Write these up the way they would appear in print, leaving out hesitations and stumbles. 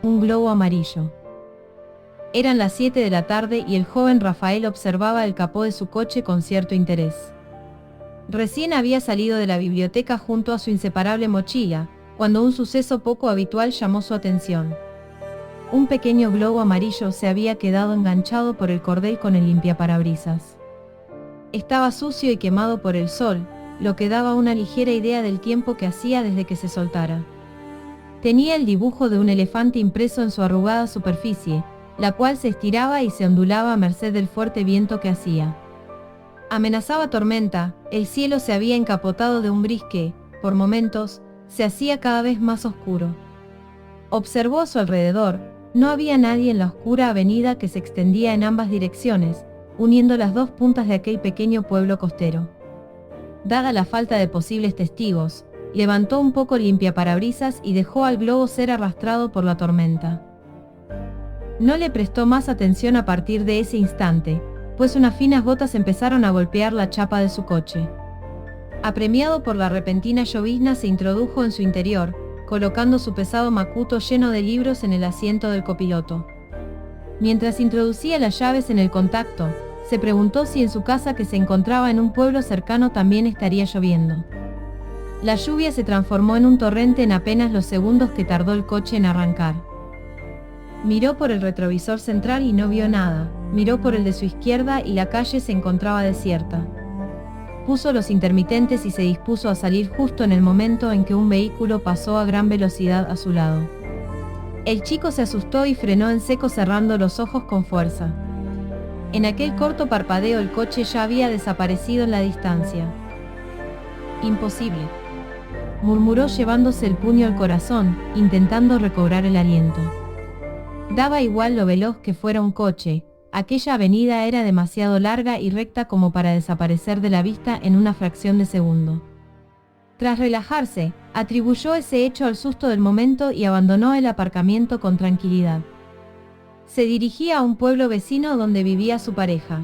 un globo amarillo. Eran las 7 de la tarde y el joven Rafael observaba el capó de su coche con cierto interés. Recién había salido de la biblioteca junto a su inseparable mochila, cuando un suceso poco habitual llamó su atención. Un pequeño globo amarillo se había quedado enganchado por el cordel con el limpiaparabrisas. Estaba sucio y quemado por el sol, lo que daba una ligera idea del tiempo que hacía desde que se soltara. Tenía el dibujo de un elefante impreso en su arrugada superficie, la cual se estiraba y se ondulaba a merced del fuerte viento que hacía. Amenazaba tormenta, el cielo se había encapotado de un gris que, por momentos, se hacía cada vez más oscuro. Observó a su alrededor, no había nadie en la oscura avenida que se extendía en ambas direcciones, uniendo las dos puntas de aquel pequeño pueblo costero. Dada la falta de posibles testigos, levantó un poco el limpiaparabrisas y dejó al globo ser arrastrado por la tormenta. No le prestó más atención a partir de ese instante, pues unas finas gotas empezaron a golpear la chapa de su coche. Apremiado por la repentina llovizna, se introdujo en su interior, colocando su pesado macuto lleno de libros en el asiento del copiloto. Mientras introducía las llaves en el contacto, se preguntó si en su casa, que se encontraba en un pueblo cercano, también estaría lloviendo. La lluvia se transformó en un torrente en apenas los segundos que tardó el coche en arrancar. Miró por el retrovisor central y no vio nada, miró por el de su izquierda y la calle se encontraba desierta. Puso los intermitentes y se dispuso a salir justo en el momento en que un vehículo pasó a gran velocidad a su lado. El chico se asustó y frenó en seco, cerrando los ojos con fuerza. En aquel corto parpadeo el coche ya había desaparecido en la distancia. Imposible, murmuró llevándose el puño al corazón, intentando recobrar el aliento. Daba igual lo veloz que fuera un coche, aquella avenida era demasiado larga y recta como para desaparecer de la vista en una fracción de segundo. Tras relajarse, atribuyó ese hecho al susto del momento y abandonó el aparcamiento con tranquilidad. Se dirigía a un pueblo vecino donde vivía su pareja.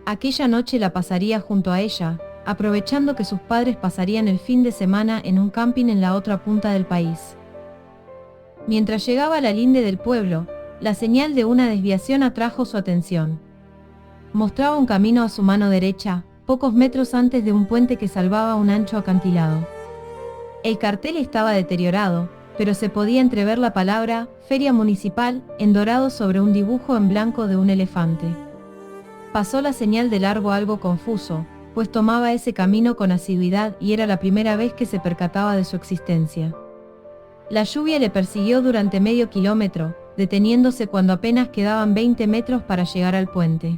Aquella noche la pasaría junto a ella, aprovechando que sus padres pasarían el fin de semana en un camping en la otra punta del país. Mientras llegaba a la linde del pueblo, la señal de una desviación atrajo su atención. Mostraba un camino a su mano derecha, pocos metros antes de un puente que salvaba un ancho acantilado. El cartel estaba deteriorado, pero se podía entrever la palabra Feria Municipal en dorado sobre un dibujo en blanco de un elefante. Pasó la señal de largo algo confuso, pues tomaba ese camino con asiduidad y era la primera vez que se percataba de su existencia. La lluvia le persiguió durante medio kilómetro, deteniéndose cuando apenas quedaban 20 metros para llegar al puente.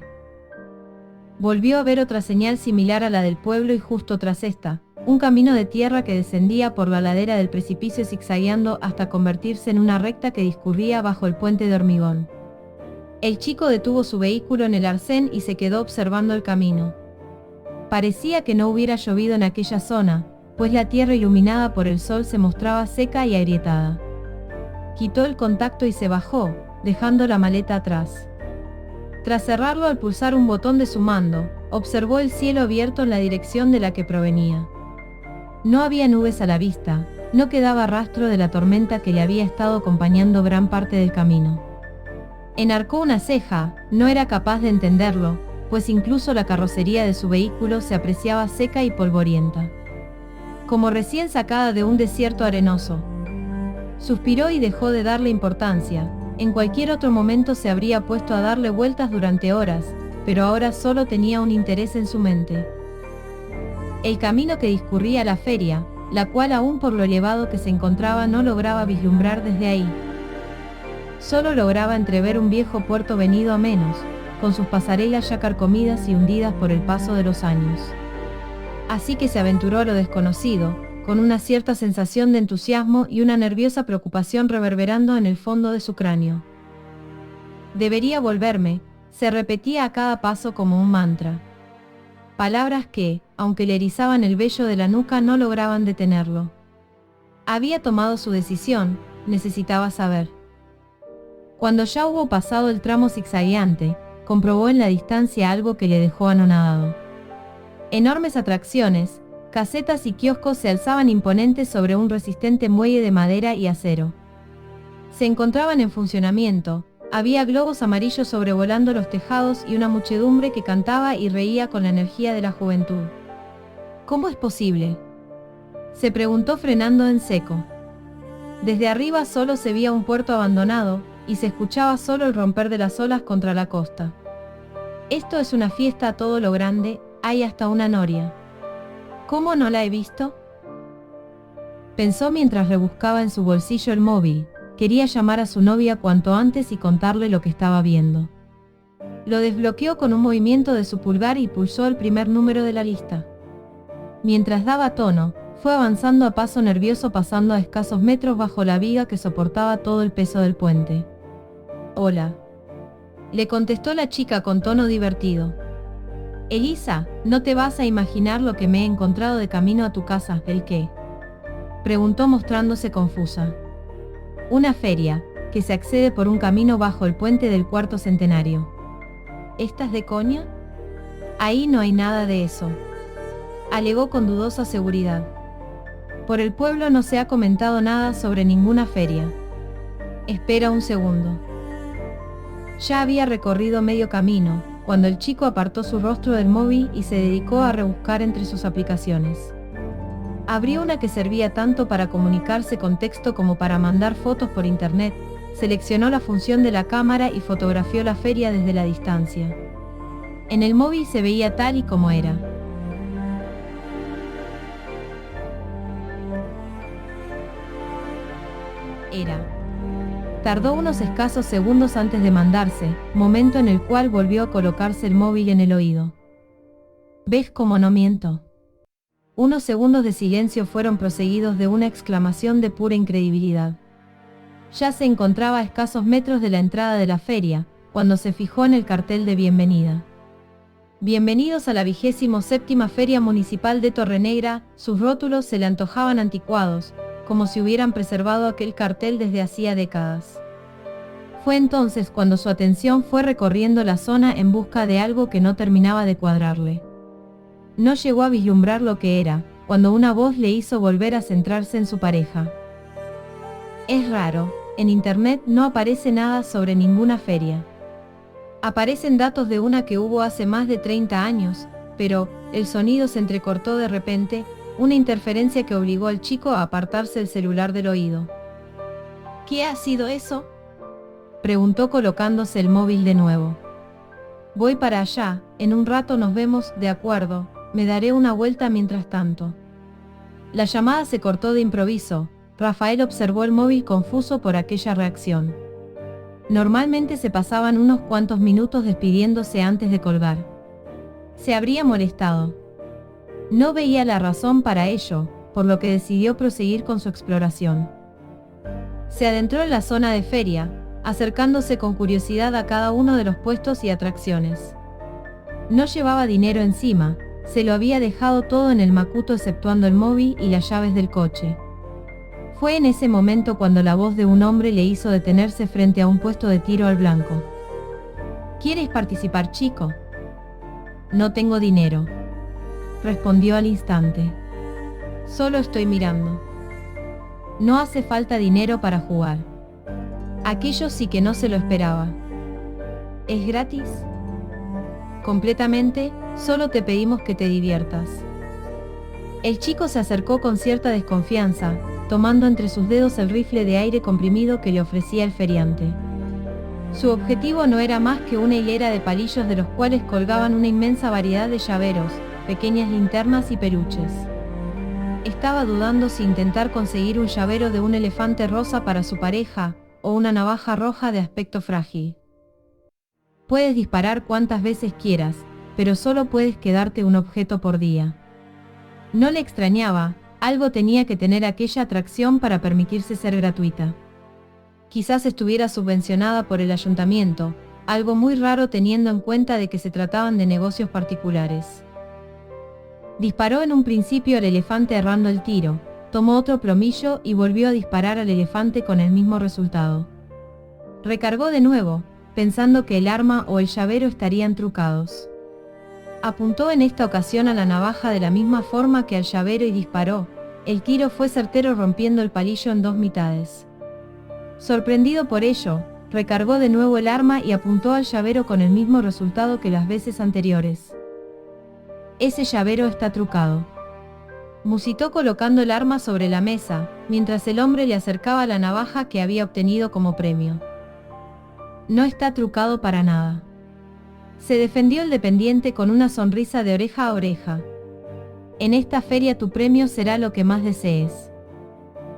Volvió a ver otra señal similar a la del pueblo y justo tras esta, un camino de tierra que descendía por la ladera del precipicio zigzagueando hasta convertirse en una recta que discurría bajo el puente de hormigón. El chico detuvo su vehículo en el arcén y se quedó observando el camino. Parecía que no hubiera llovido en aquella zona, pues la tierra iluminada por el sol se mostraba seca y agrietada. Quitó el contacto y se bajó, dejando la maleta atrás. Tras cerrarlo al pulsar un botón de su mando, observó el cielo abierto en la dirección de la que provenía. No había nubes a la vista, no quedaba rastro de la tormenta que le había estado acompañando gran parte del camino. Enarcó una ceja, no era capaz de entenderlo, pues incluso la carrocería de su vehículo se apreciaba seca y polvorienta, como recién sacada de un desierto arenoso. Suspiró y dejó de darle importancia. En cualquier otro momento se habría puesto a darle vueltas durante horas, pero ahora solo tenía un interés en su mente. El camino que discurría a la feria, la cual aún por lo elevado que se encontraba no lograba vislumbrar desde ahí. Solo lograba entrever un viejo puerto venido a menos, con sus pasarelas ya carcomidas y hundidas por el paso de los años. Así que se aventuró a lo desconocido, con una cierta sensación de entusiasmo y una nerviosa preocupación reverberando en el fondo de su cráneo. Debería volverme, se repetía a cada paso como un mantra. Palabras que, aunque le erizaban el vello de la nuca, no lograban detenerlo. Había tomado su decisión, necesitaba saber. Cuando ya hubo pasado el tramo zigzagueante, comprobó en la distancia algo que le dejó anonadado. Enormes atracciones, casetas y kioscos se alzaban imponentes sobre un resistente muelle de madera y acero. Se encontraban en funcionamiento, había globos amarillos sobrevolando los tejados y una muchedumbre que cantaba y reía con la energía de la juventud. ¿Cómo es posible?, se preguntó frenando en seco. Desde arriba solo se veía un puerto abandonado, y se escuchaba solo el romper de las olas contra la costa. Esto es una fiesta a todo lo grande, hay hasta una noria. ¿Cómo no la he visto?, pensó mientras rebuscaba en su bolsillo el móvil. Quería llamar a su novia cuanto antes y contarle lo que estaba viendo. Lo desbloqueó con un movimiento de su pulgar y pulsó el primer número de la lista. Mientras daba tono, fue avanzando a paso nervioso, pasando a escasos metros bajo la viga que soportaba todo el peso del puente. «Hola», le contestó la chica con tono divertido. «Elisa, no te vas a imaginar lo que me he encontrado de camino a tu casa». «¿El qué?», preguntó mostrándose confusa. «Una feria, que se accede por un camino bajo el puente del Cuarto Centenario». «¿Estás de coña?». «Ahí no hay nada de eso», alegó con dudosa seguridad. «Por el pueblo no se ha comentado nada sobre ninguna feria». «Espera un segundo». Ya había recorrido medio camino, cuando el chico apartó su rostro del móvil y se dedicó a rebuscar entre sus aplicaciones. Abrió una que servía tanto para comunicarse con texto como para mandar fotos por internet, seleccionó la función de la cámara y fotografió la feria desde la distancia. En el móvil se veía tal y como era. Tardó unos escasos segundos antes de mandarse, momento en el cual volvió a colocarse el móvil en el oído. ¿Ves cómo no miento? Unos segundos de silencio fueron proseguidos de una exclamación de pura incredibilidad. Ya se encontraba a escasos metros de la entrada de la feria, cuando se fijó en el cartel de bienvenida. «Bienvenidos a la 27ª Feria Municipal de Torrenegra». Sus rótulos se le antojaban anticuados, como si hubieran preservado aquel cartel desde hacía décadas. Fue entonces cuando su atención fue recorriendo la zona en busca de algo que no terminaba de cuadrarle. No llegó a vislumbrar lo que era, cuando una voz le hizo volver a centrarse en su pareja. «Es raro, en internet no aparece nada sobre ninguna feria. Aparecen datos de una que hubo hace más de 30 años, pero», el sonido se entrecortó de repente, una interferencia que obligó al chico a apartarse el celular del oído. «¿Qué ha sido eso?», preguntó colocándose el móvil de nuevo. «Voy para allá, en un rato nos vemos». «De acuerdo, me daré una vuelta mientras tanto». La llamada se cortó de improviso. Rafael observó el móvil confuso por aquella reacción. Normalmente se pasaban unos cuantos minutos despidiéndose antes de colgar. Se habría molestado. No veía la razón para ello, por lo que decidió proseguir con su exploración. Se adentró en la zona de feria, acercándose con curiosidad a cada uno de los puestos y atracciones. No llevaba dinero encima, se lo había dejado todo en el macuto exceptuando el móvil y las llaves del coche. Fue en ese momento cuando la voz de un hombre le hizo detenerse frente a un puesto de tiro al blanco. «¿Quieres participar, chico?». «No tengo dinero», respondió al instante. «Solo estoy mirando». «No hace falta dinero para jugar». Aquello sí que no se lo esperaba. «¿Es gratis?». «Completamente, solo te pedimos que te diviertas». El chico se acercó con cierta desconfianza, tomando entre sus dedos el rifle de aire comprimido que le ofrecía el feriante. Su objetivo no era más que una hilera de palillos de los cuales colgaban una inmensa variedad de llaveros, pequeñas linternas y peluches. Estaba dudando si intentar conseguir un llavero de un elefante rosa para su pareja, o una navaja roja de aspecto frágil. «Puedes disparar cuantas veces quieras, pero solo puedes quedarte un objeto por día». No le extrañaba, algo tenía que tener aquella atracción para permitirse ser gratuita. Quizás estuviera subvencionada por el ayuntamiento, algo muy raro teniendo en cuenta de que se trataban de negocios particulares. Disparó en un principio al elefante errando el tiro, tomó otro plomillo y volvió a disparar al elefante con el mismo resultado. Recargó de nuevo, pensando que el arma o el llavero estarían trucados. Apuntó en esta ocasión a la navaja de la misma forma que al llavero y disparó. El tiro fue certero rompiendo el palillo en dos mitades. Sorprendido por ello, recargó de nuevo el arma y apuntó al llavero con el mismo resultado que las veces anteriores. Ese llavero está trucado, musitó colocando el arma sobre la mesa, mientras el hombre le acercaba la navaja que había obtenido como premio. No está trucado para nada, se defendió el dependiente con una sonrisa de oreja a oreja. En esta feria tu premio será lo que más desees.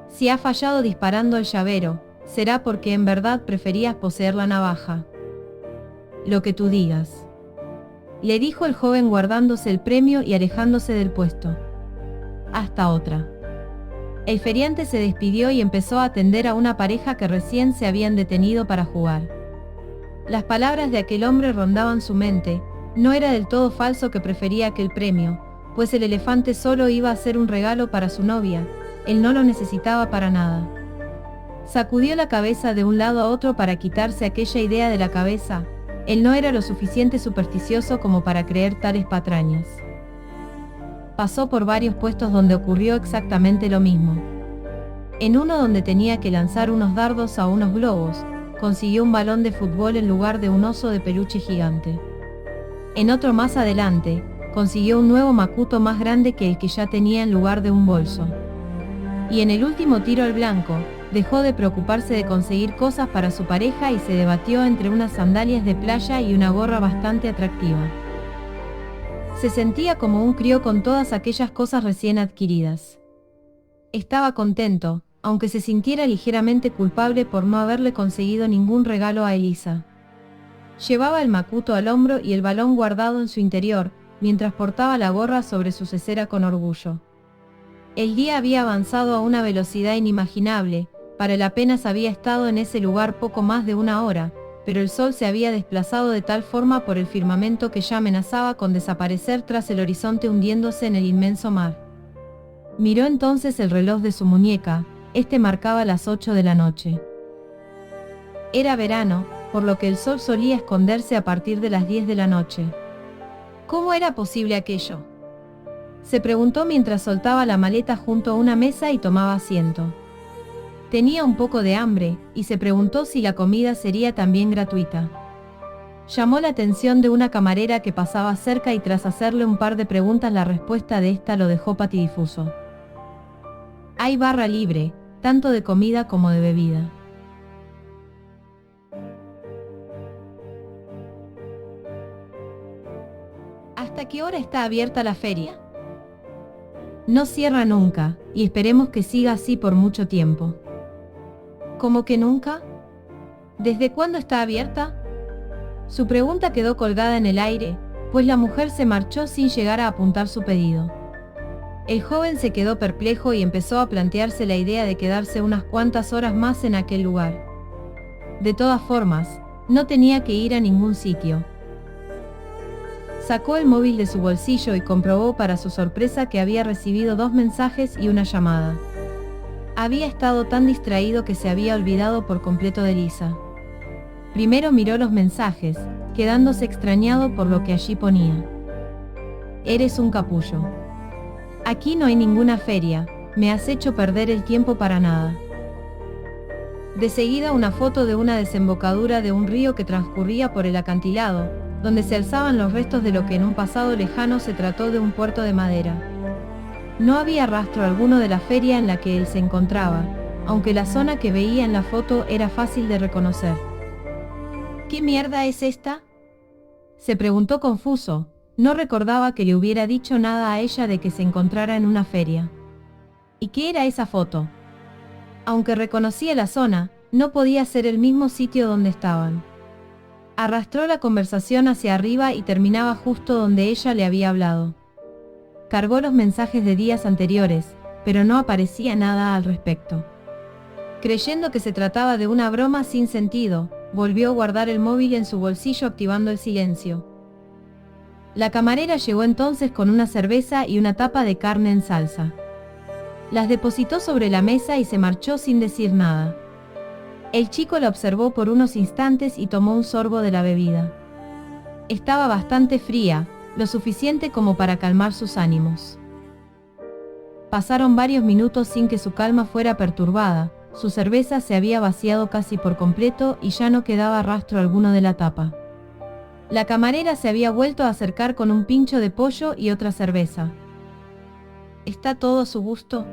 Si has fallado disparando el llavero, será porque en verdad preferías poseer la navaja. Lo que tú digas, le dijo el joven guardándose el premio y alejándose del puesto. Hasta otra. El feriante se despidió y empezó a atender a una pareja que recién se habían detenido para jugar. Las palabras de aquel hombre rondaban su mente, no era del todo falso que prefería aquel premio, pues el elefante solo iba a ser un regalo para su novia, él no lo necesitaba para nada. Sacudió la cabeza de un lado a otro para quitarse aquella idea de la cabeza, él no era lo suficiente supersticioso como para creer tales patrañas. Pasó por varios puestos donde ocurrió exactamente lo mismo. En uno donde tenía que lanzar unos dardos a unos globos, consiguió un balón de fútbol en lugar de un oso de peluche gigante. En otro más adelante, consiguió un nuevo macuto más grande que el que ya tenía en lugar de un bolso. Y en el último tiro al blanco, dejó de preocuparse de conseguir cosas para su pareja y se debatió entre unas sandalias de playa y una gorra bastante atractiva. Se sentía como un crío con todas aquellas cosas recién adquiridas. Estaba contento, aunque se sintiera ligeramente culpable por no haberle conseguido ningún regalo a Elisa. Llevaba el macuto al hombro y el balón guardado en su interior, mientras portaba la gorra sobre su cesera con orgullo. El día había avanzado a una velocidad inimaginable, para él apenas había estado en ese lugar poco más de una hora, pero el sol se había desplazado de tal forma por el firmamento que ya amenazaba con desaparecer tras el horizonte hundiéndose en el inmenso mar. Miró entonces el reloj de su muñeca, este marcaba las 8 de la noche. Era verano, por lo que el sol solía esconderse a partir de las 10 de la noche. ¿Cómo era posible aquello? Se preguntó mientras soltaba la maleta junto a una mesa y tomaba asiento. Tenía un poco de hambre, y se preguntó si la comida sería también gratuita. Llamó la atención de una camarera que pasaba cerca y tras hacerle un par de preguntas la respuesta de esta lo dejó patidifuso. Hay barra libre, tanto de comida como de bebida. ¿Hasta qué hora está abierta la feria? No cierra nunca, y esperemos que siga así por mucho tiempo. ¿Cómo que nunca? ¿Desde cuándo está abierta? Su pregunta quedó colgada en el aire, pues la mujer se marchó sin llegar a apuntar su pedido. El joven se quedó perplejo y empezó a plantearse la idea de quedarse unas cuantas horas más en aquel lugar. De todas formas, no tenía que ir a ningún sitio. Sacó el móvil de su bolsillo y comprobó para su sorpresa que había recibido 2 mensajes y una llamada. Había estado tan distraído que se había olvidado por completo de Lisa. Primero miró los mensajes, quedándose extrañado por lo que allí ponía. Eres un capullo. Aquí no hay ninguna feria, me has hecho perder el tiempo para nada. De seguida una foto de una desembocadura de un río que transcurría por el acantilado, donde se alzaban los restos de lo que en un pasado lejano se trató de un puerto de madera. No había rastro alguno de la feria en la que él se encontraba, aunque la zona que veía en la foto era fácil de reconocer. ¿Qué mierda es esta?, se preguntó confuso, no recordaba que le hubiera dicho nada a ella de que se encontrara en una feria. ¿Y qué era esa foto? Aunque reconocía la zona, no podía ser el mismo sitio donde estaban. Arrastró la conversación hacia arriba y terminaba justo donde ella le había hablado. Cargó los mensajes de días anteriores, pero no aparecía nada al respecto. Creyendo que se trataba de una broma sin sentido, volvió a guardar el móvil en su bolsillo activando el silencio. La camarera llegó entonces con una cerveza y una tapa de carne en salsa. Las depositó sobre la mesa y se marchó sin decir nada. El chico la observó por unos instantes y tomó un sorbo de la bebida. Estaba bastante fría, lo suficiente como para calmar sus ánimos. Pasaron varios minutos sin que su calma fuera perturbada, su cerveza se había vaciado casi por completo y ya no quedaba rastro alguno de la tapa. La camarera se había vuelto a acercar con un pincho de pollo y otra cerveza. ¿Está todo a su gusto?,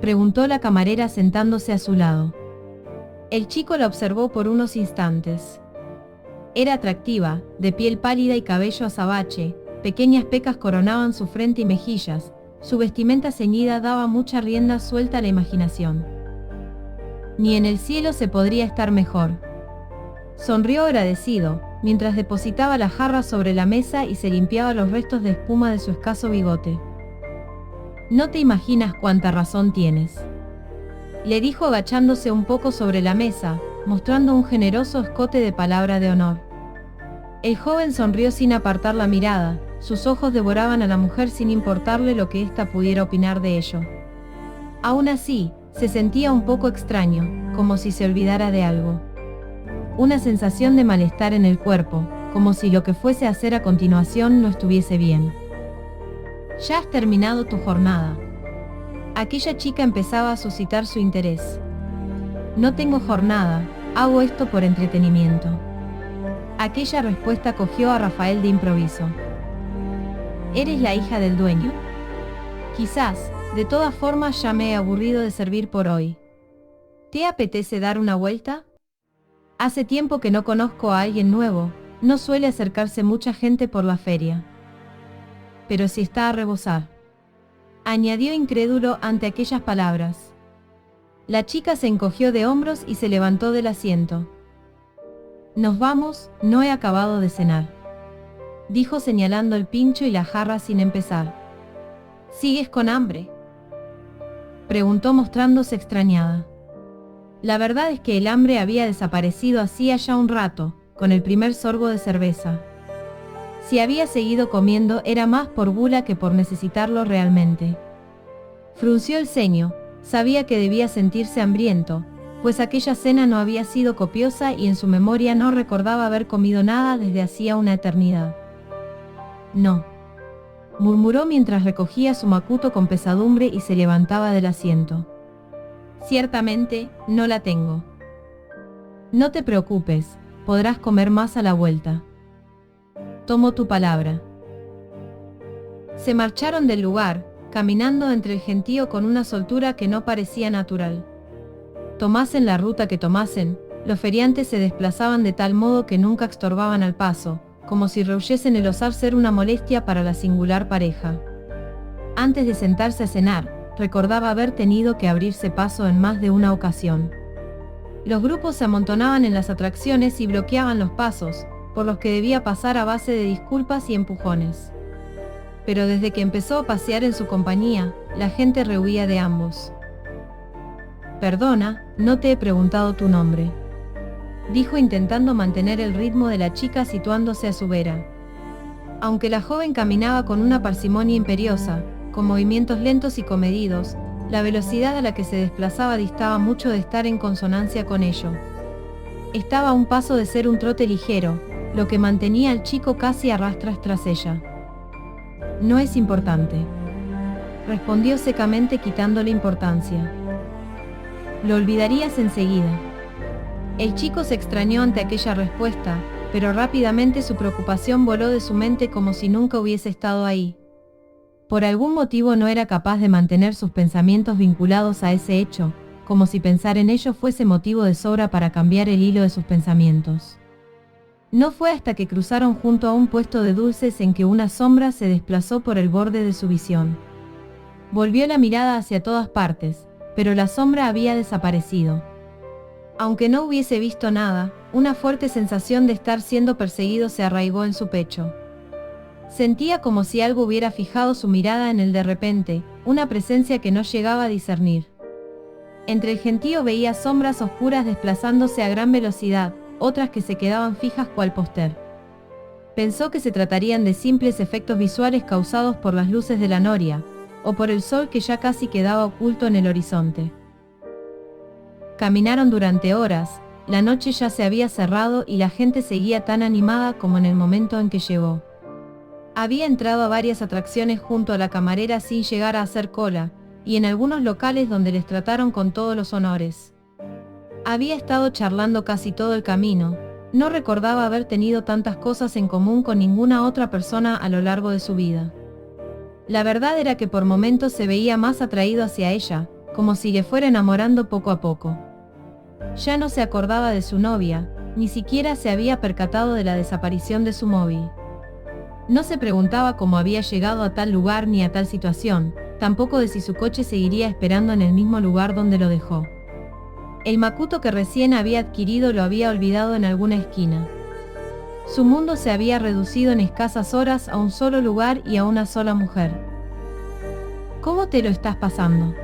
preguntó la camarera sentándose a su lado. El chico la observó por unos instantes. Era atractiva, de piel pálida y cabello azabache, pequeñas pecas coronaban su frente y mejillas, su vestimenta ceñida daba mucha rienda suelta a la imaginación. Ni en el cielo se podría estar mejor. Sonrió agradecido, mientras depositaba la jarra sobre la mesa y se limpiaba los restos de espuma de su escaso bigote. No te imaginas cuánta razón tienes, le dijo agachándose un poco sobre la mesa, mostrando un generoso escote de palabra de honor. El joven sonrió sin apartar la mirada, sus ojos devoraban a la mujer sin importarle lo que ésta pudiera opinar de ello. Aún así, se sentía un poco extraño, como si se olvidara de algo. Una sensación de malestar en el cuerpo, como si lo que fuese a hacer a continuación no estuviese bien. Ya has terminado tu jornada. Aquella chica empezaba a suscitar su interés. No tengo jornada, hago esto por entretenimiento. Aquella respuesta cogió a Rafael de improviso. ¿Eres la hija del dueño? Quizás, de todas formas ya me he aburrido de servir por hoy. ¿Te apetece dar una vuelta? Hace tiempo que no conozco a alguien nuevo, no suele acercarse mucha gente por la feria. Pero si está a rebosar, añadió incrédulo ante aquellas palabras. La chica se encogió de hombros y se levantó del asiento. Nos vamos, no he acabado de cenar, dijo señalando el pincho y la jarra sin empezar. ¿Sigues con hambre?, preguntó mostrándose extrañada. La verdad es que el hambre había desaparecido hacía ya un rato, con el primer sorbo de cerveza. Si había seguido comiendo era más por gula que por necesitarlo realmente. Frunció el ceño, sabía que debía sentirse hambriento, pues aquella cena no había sido copiosa y en su memoria no recordaba haber comido nada desde hacía una eternidad. No, murmuró mientras recogía su macuto con pesadumbre y se levantaba del asiento. Ciertamente, no la tengo. No te preocupes, podrás comer más a la vuelta. Tomo tu palabra. Se marcharon del lugar, caminando entre el gentío con una soltura que no parecía natural. Tomasen la ruta que tomasen, los feriantes se desplazaban de tal modo que nunca estorbaban al paso, como si rehuyesen el osar ser una molestia para la singular pareja. Antes de sentarse a cenar, recordaba haber tenido que abrirse paso en más de una ocasión. Los grupos se amontonaban en las atracciones y bloqueaban los pasos, por los que debía pasar a base de disculpas y empujones. Pero desde que empezó a pasear en su compañía, la gente rehuía de ambos. Perdona, no te he preguntado tu nombre, dijo intentando mantener el ritmo de la chica situándose a su vera. Aunque la joven caminaba con una parsimonia imperiosa, con movimientos lentos y comedidos, la velocidad a la que se desplazaba distaba mucho de estar en consonancia con ello. Estaba a un paso de ser un trote ligero, lo que mantenía al chico casi a rastras tras ella. No es importante, respondió secamente quitándole importancia. Lo olvidarías enseguida. El chico se extrañó ante aquella respuesta, pero rápidamente su preocupación voló de su mente como si nunca hubiese estado ahí. Por algún motivo no era capaz de mantener sus pensamientos vinculados a ese hecho, como si pensar en ello fuese motivo de sobra para cambiar el hilo de sus pensamientos. No fue hasta que cruzaron junto a un puesto de dulces en que una sombra se desplazó por el borde de su visión. Volvió la mirada hacia todas partes, pero la sombra había desaparecido. Aunque no hubiese visto nada, una fuerte sensación de estar siendo perseguido se arraigó en su pecho. Sentía como si algo hubiera fijado su mirada en él de repente, una presencia que no llegaba a discernir. Entre el gentío veía sombras oscuras desplazándose a gran velocidad, otras que se quedaban fijas cual póster. Pensó que se tratarían de simples efectos visuales causados por las luces de la noria, o por el sol que ya casi quedaba oculto en el horizonte. Caminaron durante horas, la noche ya se había cerrado y la gente seguía tan animada como en el momento en que llegó. Había entrado a varias atracciones junto a la camarera sin llegar a hacer cola, y en algunos locales donde les trataron con todos los honores. Había estado charlando casi todo el camino, no recordaba haber tenido tantas cosas en común con ninguna otra persona a lo largo de su vida. La verdad era que por momentos se veía más atraído hacia ella, como si le fuera enamorando poco a poco. Ya no se acordaba de su novia, ni siquiera se había percatado de la desaparición de su móvil. No se preguntaba cómo había llegado a tal lugar ni a tal situación, tampoco de si su coche seguiría esperando en el mismo lugar donde lo dejó. El Makuto que recién había adquirido lo había olvidado en alguna esquina. Su mundo se había reducido en escasas horas a un solo lugar y a una sola mujer. ¿Cómo te lo estás pasando?,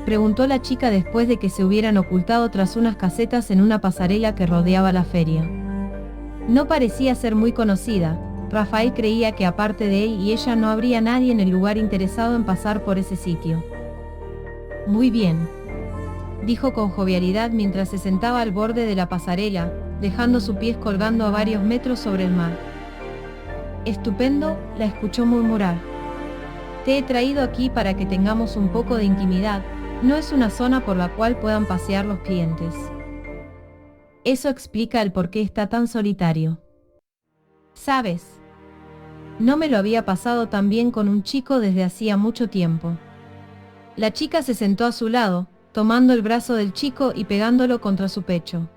preguntó la chica después de que se hubieran ocultado tras unas casetas en una pasarela que rodeaba la feria. No parecía ser muy conocida. Rafael creía que aparte de él y ella no habría nadie en el lugar interesado en pasar por ese sitio. Muy bien, dijo con jovialidad mientras se sentaba al borde de la pasarela, dejando sus pies colgando a varios metros sobre el mar. Estupendo, la escuchó murmurar. Te he traído aquí para que tengamos un poco de intimidad, no es una zona por la cual puedan pasear los clientes. Eso explica el por qué está tan solitario. ¿Sabes? No me lo había pasado tan bien con un chico desde hacía mucho tiempo. La chica se sentó a su lado, tomando el brazo del chico y pegándolo contra su pecho.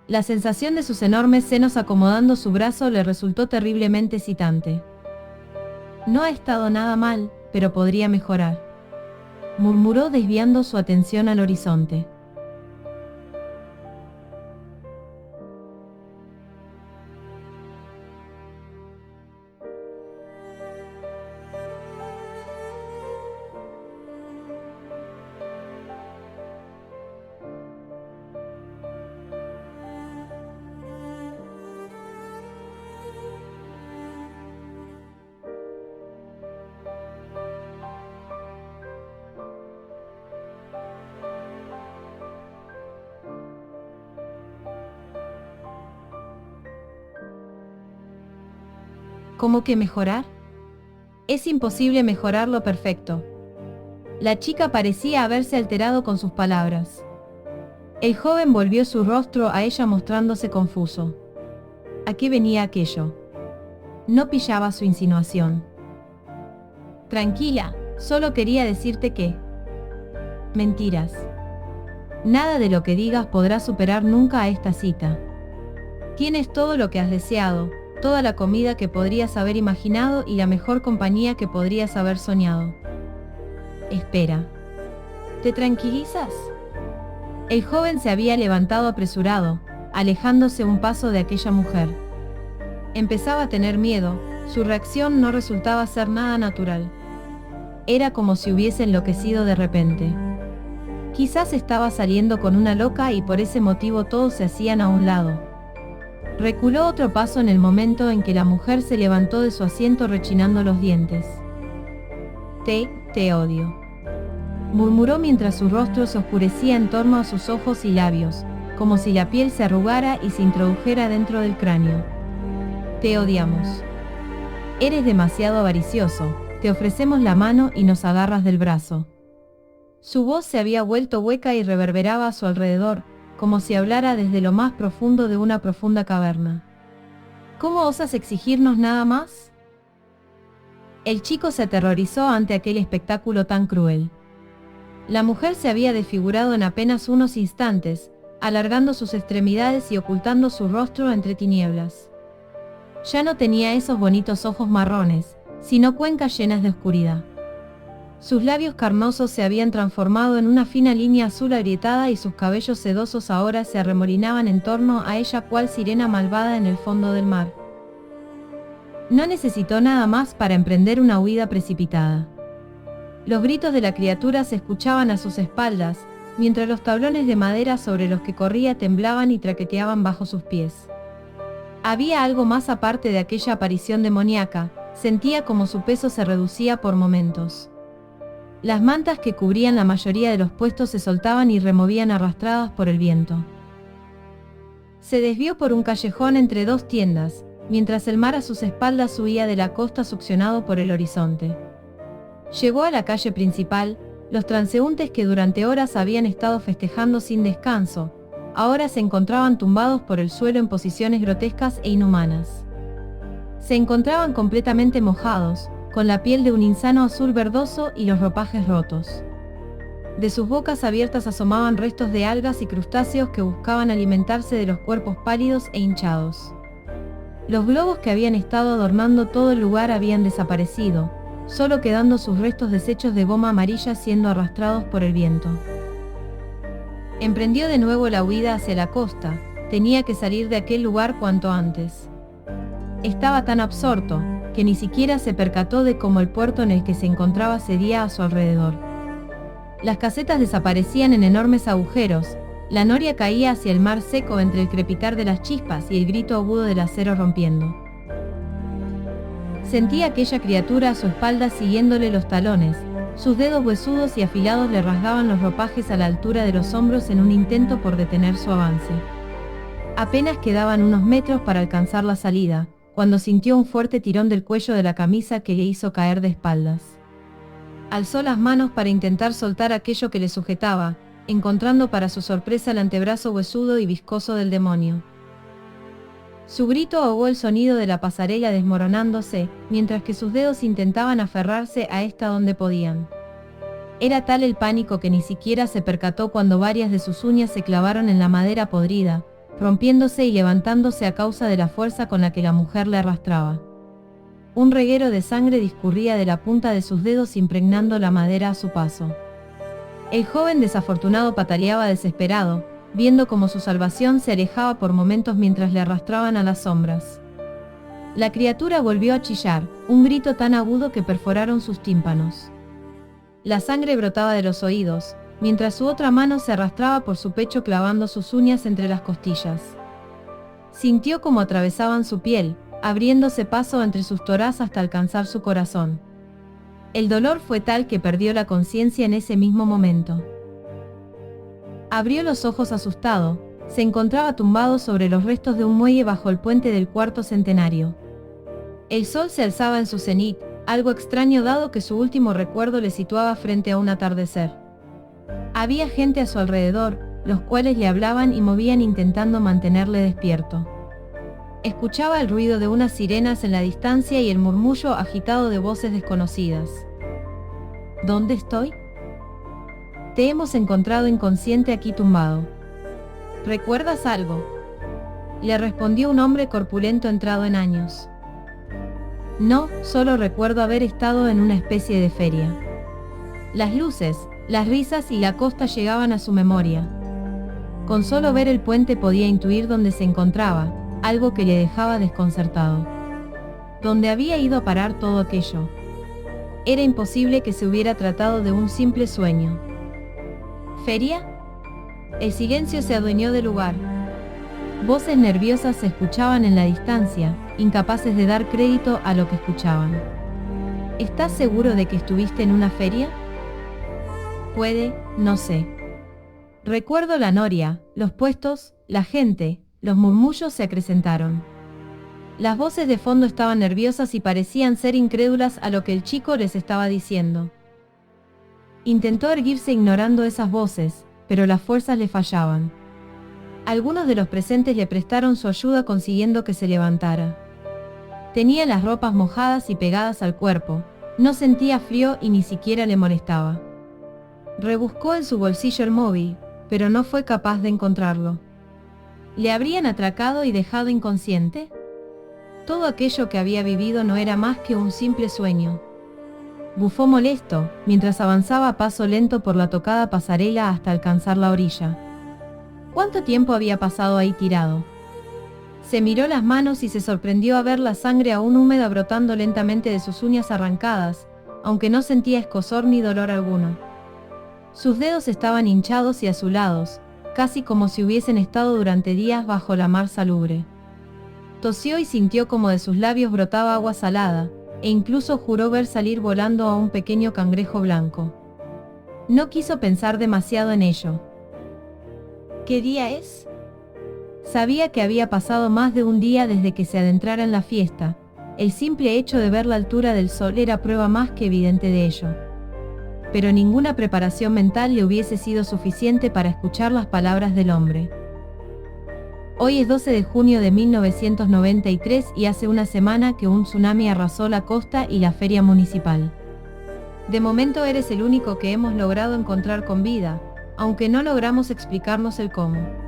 La sensación de sus enormes senos acomodando su brazo le resultó terriblemente excitante. No ha estado nada mal, pero podría mejorar, murmuró desviando su atención al horizonte. ¿Cómo que mejorar? Es imposible mejorar lo perfecto. La chica parecía haberse alterado con sus palabras. El joven volvió su rostro a ella mostrándose confuso. ¿A qué venía aquello? No pillaba su insinuación. Tranquila, solo quería decirte que... Mentiras. Nada de lo que digas podrá superar nunca a esta cita. Tienes todo lo que has deseado, toda la comida que podrías haber imaginado y la mejor compañía que podrías haber soñado. Espera. ¿Te tranquilizas? El joven se había levantado apresurado, alejándose un paso de aquella mujer. Empezaba a tener miedo, su reacción no resultaba ser nada natural. Era como si hubiese enloquecido de repente. Quizás estaba saliendo con una loca y por ese motivo todos se hacían a un lado. Reculó otro paso en el momento en que la mujer se levantó de su asiento rechinando los dientes. Te odio, murmuró mientras su rostro se oscurecía en torno a sus ojos y labios, como si la piel se arrugara y se introdujera dentro del cráneo. Te odiamos. Eres demasiado avaricioso, te ofrecemos la mano y nos agarras del brazo. Su voz se había vuelto hueca y reverberaba a su alrededor, como si hablara desde lo más profundo de una profunda caverna. ¿Cómo osas exigirnos nada más? El chico se aterrorizó ante aquel espectáculo tan cruel. La mujer se había desfigurado en apenas unos instantes, alargando sus extremidades y ocultando su rostro entre tinieblas. Ya no tenía esos bonitos ojos marrones, sino cuencas llenas de oscuridad. Sus labios carnosos se habían transformado en una fina línea azul agrietada y sus cabellos sedosos ahora se arremolinaban en torno a ella cual sirena malvada en el fondo del mar. No necesitó nada más para emprender una huida precipitada. Los gritos de la criatura se escuchaban a sus espaldas, mientras los tablones de madera sobre los que corría temblaban y traqueteaban bajo sus pies. Había algo más aparte de aquella aparición demoníaca, sentía como su peso se reducía por momentos. Las mantas que cubrían la mayoría de los puestos se soltaban y removían arrastradas por el viento. Se desvió por un callejón entre dos tiendas, mientras el mar a sus espaldas huía de la costa succionado por el horizonte. Llegó a la calle principal, Los transeúntes que durante horas habían estado festejando sin descanso, ahora se encontraban tumbados por el suelo en posiciones grotescas e inhumanas. Se encontraban completamente mojados, con la piel de un insano azul verdoso y los ropajes rotos. De sus bocas abiertas asomaban restos de algas y crustáceos que buscaban alimentarse de los cuerpos pálidos e hinchados. Los globos que habían estado adornando todo el lugar habían desaparecido, solo quedando sus restos deshechos de goma amarilla siendo arrastrados por el viento. Emprendió de nuevo la huida hacia la costa, tenía que salir de aquel lugar cuanto antes. Estaba tan absorto, que ni siquiera se percató de cómo el puerto en el que se encontraba cedía a su alrededor. Las casetas desaparecían en enormes agujeros, la noria caía hacia el mar seco entre el crepitar de las chispas y el grito agudo del acero rompiendo. Sentía aquella criatura a su espalda siguiéndole los talones, sus dedos huesudos y afilados le rasgaban los ropajes a la altura de los hombros en un intento por detener su avance. Apenas quedaban unos metros para alcanzar la salida, cuando sintió un fuerte tirón del cuello de la camisa que le hizo caer de espaldas. Alzó las manos para intentar soltar aquello que le sujetaba, encontrando para su sorpresa el antebrazo huesudo y viscoso del demonio. Su grito ahogó el sonido de la pasarela desmoronándose, mientras que sus dedos intentaban aferrarse a esta donde podían. Era tal el pánico que ni siquiera se percató cuando varias de sus uñas se clavaron en la madera podrida, rompiéndose y levantándose a causa de la fuerza con la que la mujer le arrastraba. Un reguero de sangre discurría de la punta de sus dedos impregnando la madera a su paso. El joven desafortunado pataleaba desesperado, viendo cómo su salvación se alejaba por momentos mientras le arrastraban a las sombras. La criatura volvió a chillar, un grito tan agudo que perforaron sus tímpanos. La sangre brotaba de los oídos, mientras su otra mano se arrastraba por su pecho clavando sus uñas entre las costillas. Sintió cómo atravesaban su piel, abriéndose paso entre sus toras hasta alcanzar su corazón. El dolor fue tal que perdió la conciencia en ese mismo momento. Abrió los ojos asustado, se encontraba tumbado sobre los restos de un muelle bajo el puente del cuarto centenario. El sol se alzaba en su cenit, algo extraño dado que su último recuerdo le situaba frente a un atardecer. Había gente a su alrededor, los cuales le hablaban y movían intentando mantenerle despierto. Escuchaba el ruido de unas sirenas en la distancia y el murmullo agitado de voces desconocidas. ¿Dónde estoy? Te hemos encontrado inconsciente aquí tumbado. ¿Recuerdas algo? Le respondió un hombre corpulento entrado en años. No, solo recuerdo haber estado en una especie de feria. Las luces, las risas y la costa llegaban a su memoria. Con solo ver el puente podía intuir dónde se encontraba, algo que le dejaba desconcertado. ¿Dónde había ido a parar todo aquello? Era imposible que se hubiera tratado de un simple sueño. ¿Feria? El silencio se adueñó del lugar. Voces nerviosas se escuchaban en la distancia, incapaces de dar crédito a lo que escuchaban. ¿Estás seguro de que estuviste en una feria? Puede, no sé. Recuerdo la noria, los puestos, la gente, los murmullos se acrecentaron. Las voces de fondo estaban nerviosas y parecían ser incrédulas a lo que el chico les estaba diciendo. Intentó erguirse ignorando esas voces, pero las fuerzas le fallaban. Algunos de los presentes le prestaron su ayuda consiguiendo que se levantara. Tenía las ropas mojadas y pegadas al cuerpo, no sentía frío y ni siquiera le molestaba. Rebuscó en su bolsillo el móvil, pero no fue capaz de encontrarlo. ¿Le habrían atracado y dejado inconsciente? Todo aquello que había vivido no era más que un simple sueño. Bufó molesto, mientras avanzaba a paso lento por la tocada pasarela hasta alcanzar la orilla. ¿Cuánto tiempo había pasado ahí tirado? Se miró las manos y se sorprendió a ver la sangre aún húmeda brotando lentamente de sus uñas arrancadas, aunque no sentía escozor ni dolor alguno. Sus dedos estaban hinchados y azulados, casi como si hubiesen estado durante días bajo la mar salubre. Tosió y sintió como de sus labios brotaba agua salada, e incluso juró ver salir volando a un pequeño cangrejo blanco. No quiso pensar demasiado en ello. ¿Qué día es? Sabía que había pasado más de un día desde que se adentrara en la fiesta. El simple hecho de ver la altura del sol era prueba más que evidente de ello. pero ninguna preparación mental le hubiese sido suficiente para escuchar las palabras del hombre. Hoy es 12 de junio de 1993 y hace una semana que un tsunami arrasó la costa y la feria municipal. De momento eres el único que hemos logrado encontrar con vida, aunque no logramos explicarnos el cómo.